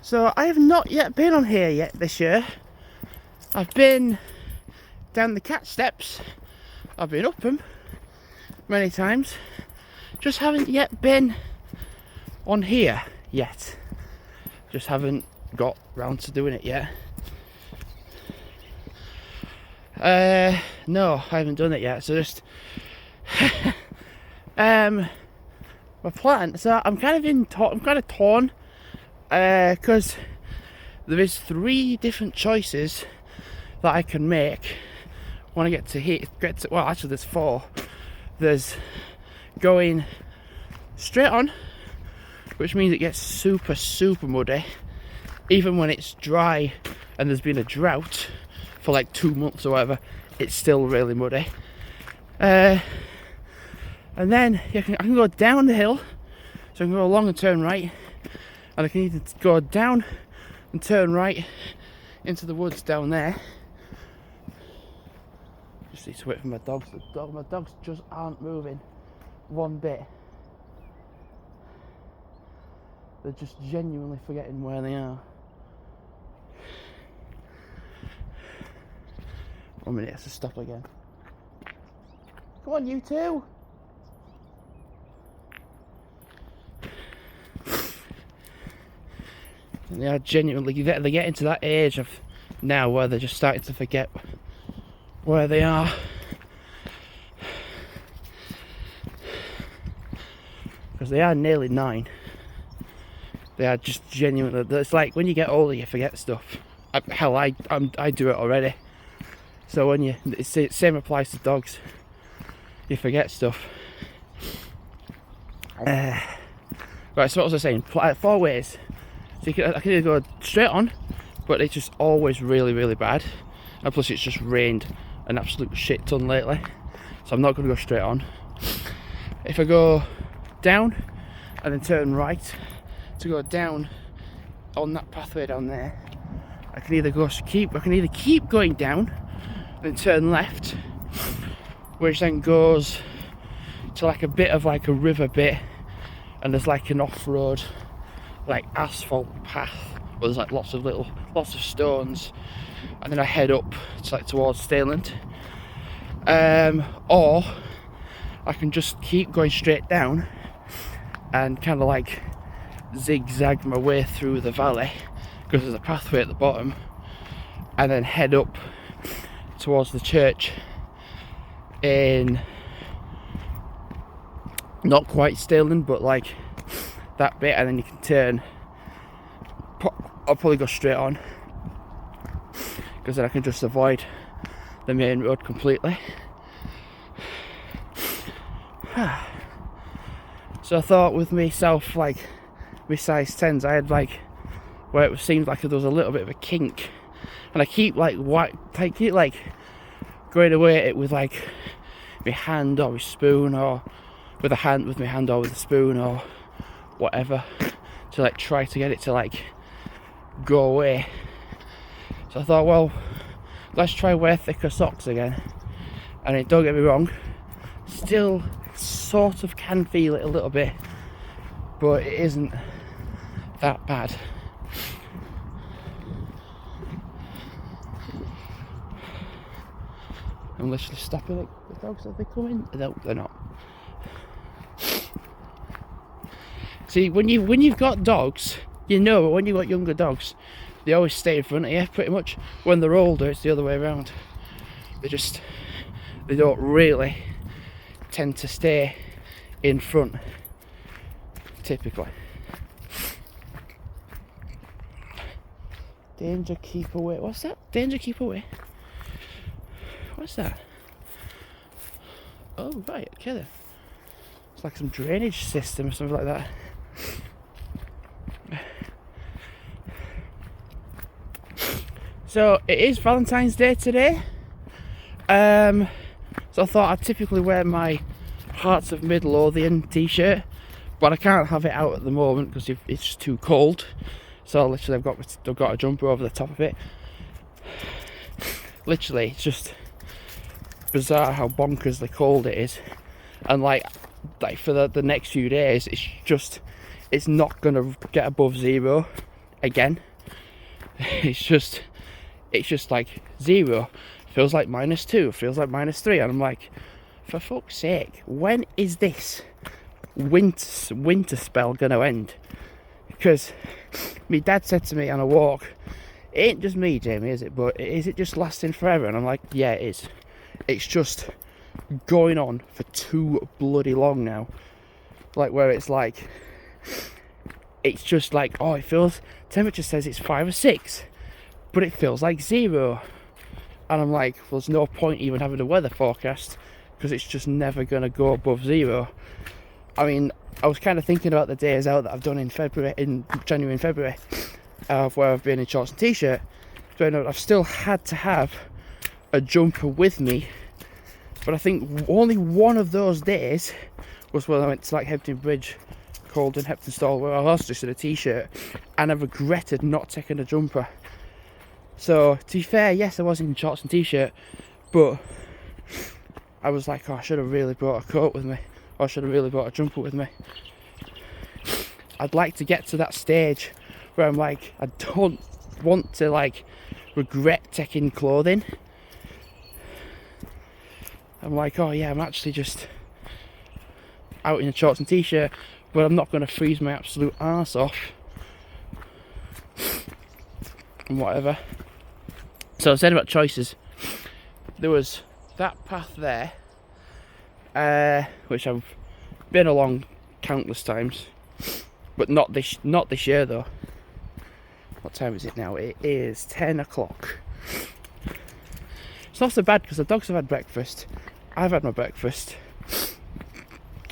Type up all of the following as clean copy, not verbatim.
So I have not yet been on here yet this year. I've been down the cat steps, I've been up them many times, just haven't yet been on here yet. Just haven't got round to doing it yet. No, I haven't done it yet, so just my plan, so I'm kind of torn because there is 3 different choices that I can make when I get to well, actually there's 4. There's going straight on, which means it gets super muddy even when it's dry and there's been a drought for like 2 months or whatever. It's still really muddy. And then I can go down the hill, so I can go along and turn right, and I can either go down and turn right into the woods down there. Just need to wait for my dogs. My dogs just aren't moving one bit. They're just genuinely forgetting where they are. 1 minute, it has to stop again. Come on, you two! And they are genuinely, they're getting to that age of now where they're just starting to forget where they are. Because they are nearly 9. They are just genuinely, it's like when you get older you forget stuff. Hell, I do it already. So when same applies to dogs. You forget stuff. Right, so what was I saying? 4 ways. So I can either go straight on, but it's just always really bad. And plus it's just rained an absolute shit ton lately. So I'm not going to go straight on. If I go down and then turn right to go down on that pathway down there, I can either keep going down and turn left, which then goes to like a bit of like a river bit, and there's like an off-road like asphalt path where there's like lots of stones, and then I head up to like towards Stainland. Or I can just keep going straight down and kind of like zigzag my way through the valley because there's a pathway at the bottom, and then head up towards the church in not quite Stainland, but like that bit, and then you can turn. I'll probably go straight on because then I can just avoid the main road completely. So I thought with myself, like my size 10s, I had like where it seemed like there was a little bit of a kink, and I keep like going away at it with like my hand or my spoon, or with my hand or with a spoon or whatever, to like try to get it to like go away. So I thought, well, let's try wear thicker socks again. And don't get me wrong, still sort of can feel it a little bit, but it isn't that bad. I'm literally stopping like the dogs as they come in. No, they're not. See, when you've got dogs, you know, but when you've got younger dogs, they always stay in front of you, pretty much. When they're older, it's the other way around. They don't really tend to stay in front, typically. Danger, keep away. What's that? Danger, keep away. What's that? Oh, right, okay then. It's like some drainage system or something like that. So it is Valentine's Day today. So I thought I'd typically wear my Hearts of Midlothian t-shirt, but I can't have it out at the moment because it's just too cold. So literally I've got a jumper over the top of it. Literally, it's just bizarre how bonkersly cold it is, and like for the next few days it's not gonna get above 0 again. It's just like 0. Feels like -2. Feels like -3. And I'm like, for fuck's sake, when is this winter spell gonna end? Because my dad said to me on a walk, it ain't just me, Jamie, is it? But is it just lasting forever? And I'm like, yeah, it is. It's just going on for too bloody long now. Like, where it's like, it's just like, oh, it feels, temperature says it's 5 or 6, but it feels like 0. And I'm like, well, there's no point even having a weather forecast, because it's just never going to go above 0. I mean, I was kind of thinking about the days out that I've done in January and February, where I've been in shorts and t-shirt. So I've still had to have a jumper with me, but I think only one of those days was when I went to like Hebden Bridge, Colden, Hepton Stall, where I was just in a t-shirt, and I regretted not taking a jumper. So to be fair, yes, I was in shorts and t-shirt, but I was like, oh, I should have really brought a coat with me, or I should have really brought a jumper with me. I'd like to get to that stage where I'm like, I don't want to like regret taking clothing. I'm like, oh yeah, I'm actually just out in a shorts and t-shirt, but I'm not going to freeze my absolute arse off and whatever. So I was saying about choices. There was that path there, which I've been along countless times, but not this year though. What time is it now? It is 10 o'clock. It's not so bad because the dogs have had breakfast. I've had my breakfast.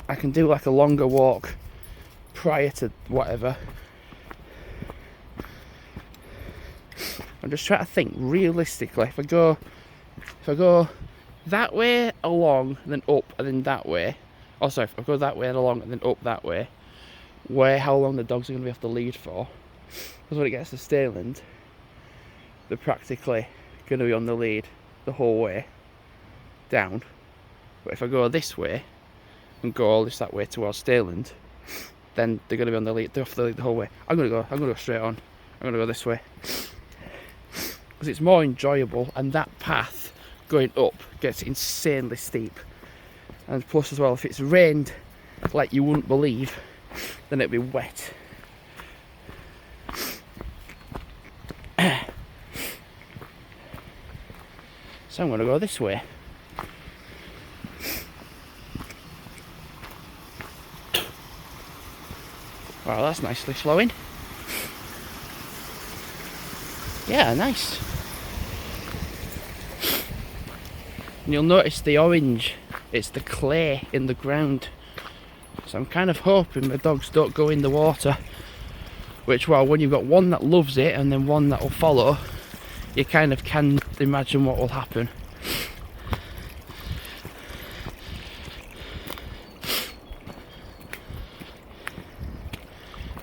I can do like a longer walk prior to whatever. I'm just trying to think realistically. If I go that way along, then up, and then that way. Oh, sorry. If I go that way and along, and then up that way, how long the dogs are going to be off the lead for? Because when it gets to Stainland, they're practically going to be on the lead the whole way down. But if I go this way and go all this that way towards Stainland, then they're going to be on the lead. They're off the lead the whole way. I'm going to go straight on. I'm going to go this way because it's more enjoyable, and that path going up gets insanely steep. And plus as well, if it's rained like you wouldn't believe, then it'll be wet. So I'm going to go this way. Wow, that's nicely flowing. Yeah, nice. And you'll notice the orange, it's the clay in the ground. So I'm kind of hoping the dogs don't go in the water. Which, well, when you've got one that loves it and then one that will follow, you kind of can imagine what will happen.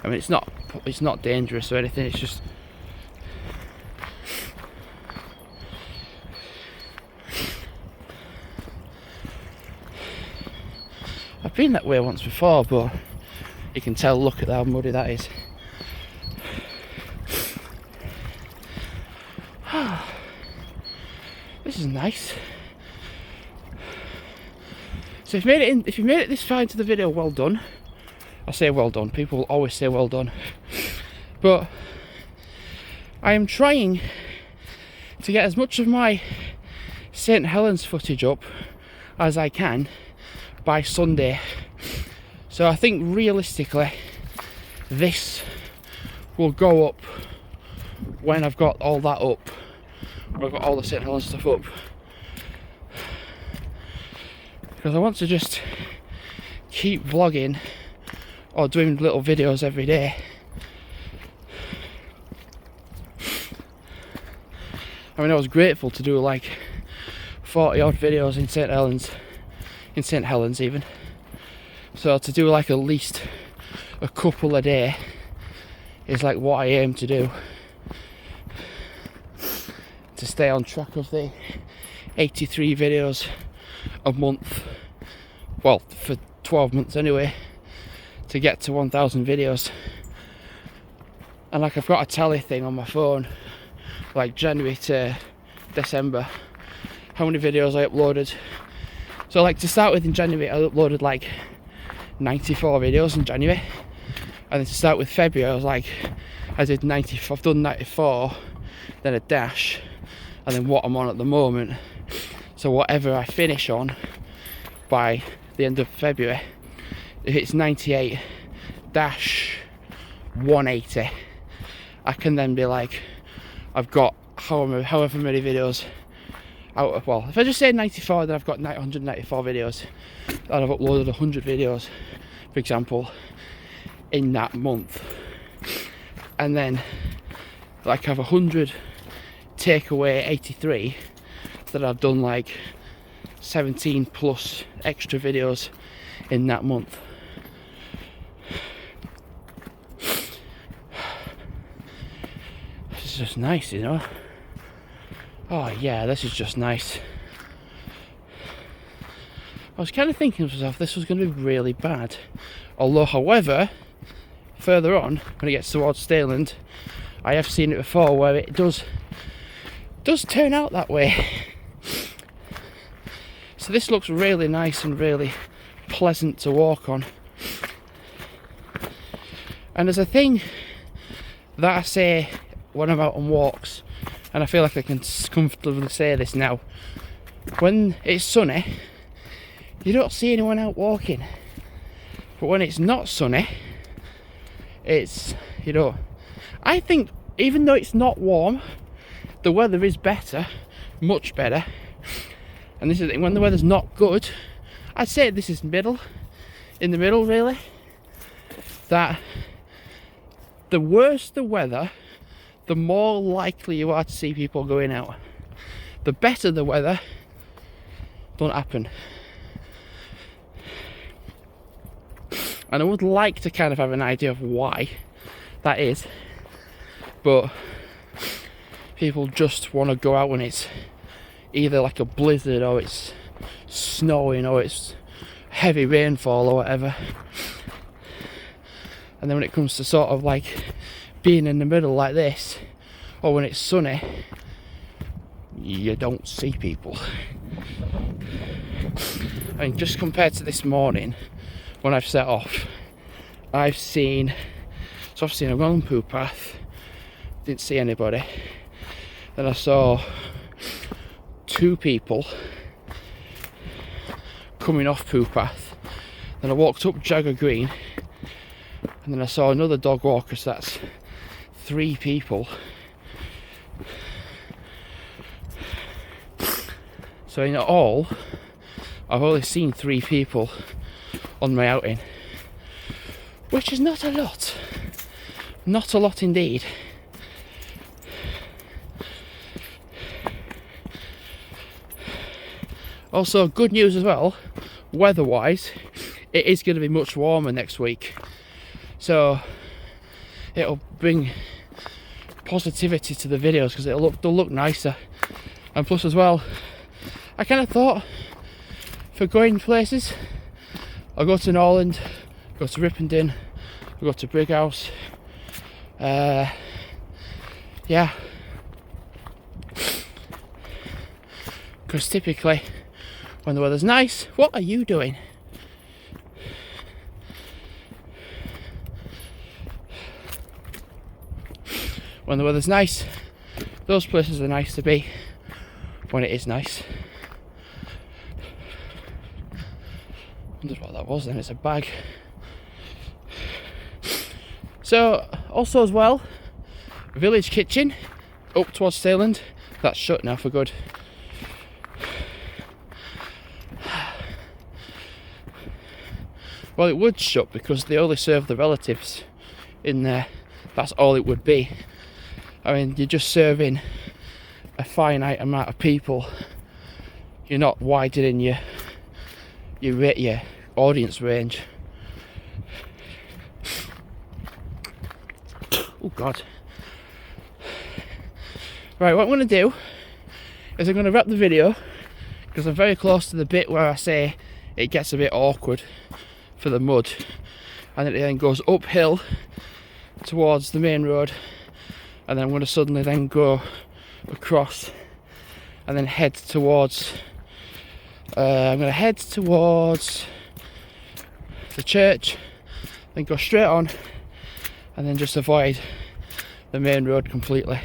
I mean, it's not dangerous or anything, it's just I've been that way once before, but you can tell, look at how muddy that is. This is nice. So if you made it this far into the video, well done. I say well done, people will always say well done. But I am trying to get as much of my St. Helens footage up as I can by Sunday. So I think realistically this will go up when I've got all that up. I've got all the St. Helens stuff up, because I want to just keep vlogging or doing little videos every day. I mean, I was grateful to do like 40 odd videos in St. Helens even. So to do like at least a couple a day is like what I aim to do, to stay on track of the 83 videos a month, well, for 12 months anyway, to get to 1,000 videos. And like I've got a tally thing on my phone, like January to December, how many videos I uploaded. So like to start with, in January I uploaded like 94 videos in January, and then to start with February I was like, I've done 94, then a dash, and then what I'm on at the moment. So whatever I finish on by the end of February, if it's 98 dash 180, I can then be like, I've got however many videos out of, well, if I just say 94, then I've got 194 videos, and I've uploaded 100 videos, for example, in that month. And then like have 100 take away 83, that I've done like 17 plus extra videos in that month. This is just nice, you know. Oh yeah, this is just nice. I was kind of thinking to myself, this was going to be really bad. Although, however, further on, when it gets towards Stainland, I have seen it before where it does turn out that way. So this looks really nice and really pleasant to walk on. And there's a thing that I say when I'm out on walks, and I feel like I can comfortably say this now. When it's sunny, you don't see anyone out walking. But when it's not sunny, it's, you know, I think even though it's not warm, the weather is better, much better. And this is the thing, when the weather's not good, I'd say this is in the middle really, that the worse the weather, the more likely you are to see people going out. The better the weather, don't happen. And I would like to kind of have an idea of why that is, but people just want to go out when it's either like a blizzard, or it's snowing, or it's heavy rainfall or whatever. And then when it comes to sort of like being in the middle like this, or when it's sunny, you don't see people. I mean, just compared to this morning when I've set off, I've seen a wrong poo path, didn't see anybody. Then I saw 2 people coming off poo path. Then I walked up Jagger Green, and then I saw another dog walker, so that's 3 people. So in all, I've only seen 3 people on my outing, which is not a lot. Not a lot indeed. Also, good news as well, weather-wise, it is going to be much warmer next week. So it'll bring positivity to the videos, because they'll look nicer. And plus as well, I kind of thought, for going places, I'll go to Norland, go to Ripondin, I'll go to Brighouse. Yeah, because typically when the weather's nice, what are you doing? When the weather's nice, those places are nice to be when it is nice. I wonder what that was then, it's a bag. So, also as well, Village Kitchen up towards Stainland, that's shut now for good. Well, it would shut because they only serve the relatives in there. That's all it would be. I mean, you're just serving a finite amount of people. You're not widening your audience range. Oh God. Right, what I'm going to do is I'm going to wrap the video, because I'm very close to the bit where I say it gets a bit awkward for the mud, and it then goes uphill towards the main road, and then I'm going to suddenly then go across and then head towards I'm going to head towards the church, then go straight on, and then just avoid the main road completely.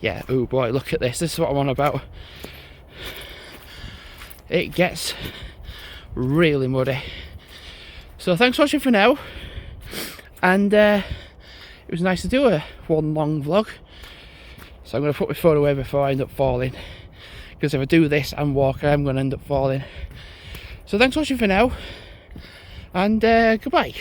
Yeah, oh boy, look at this is what I'm on about. It gets really muddy. So thanks for watching for now, and it was nice to do a one long vlog. So I'm going to put my phone away before I end up falling, because if I do this and walk, I'm going to end up falling. So thanks for watching for now, and goodbye.